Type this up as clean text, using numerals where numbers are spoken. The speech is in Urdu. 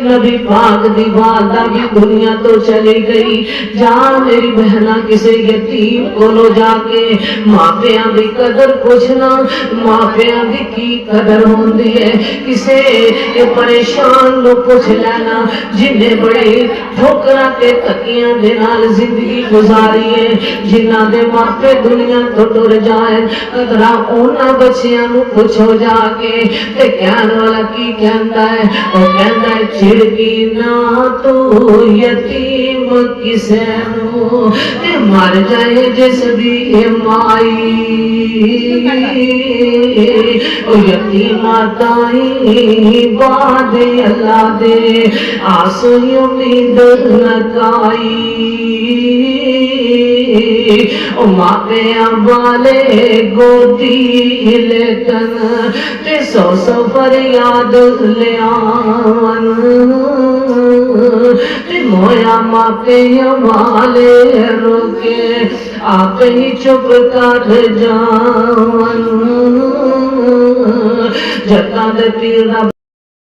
نبی پاک دی والدہ بھی دنیا تو چلی گئی جا میری بہنا کسے یتیم کولو جا کے ماپیاں دی قدر پوچھنا ماپیاں دی کی قدر ہوندی ہے کسے پریشان نو پوچھ لینا جنہیں بڑے ٹھوکرا کے تکیاں دے نال زندگی گزاری ہے جنہ دے ماپے دنیا تو ٹر جائے قدرہ اونا بچیاں نو پوچھو جا کے تے کہن والا کی کہندا ہے وہ کہندا ہے چھڑکی نہ تو یتیم کسے نو تے مر جائے جس دی مائی او یتیم آتائی باد اللہ دے آسو امید لگائی او ماپے والے گودی لیکن تے سو فریاد لے آن تے مویا ماپے والے روکے آپ ہی چپ کر جان جتنا دے پیر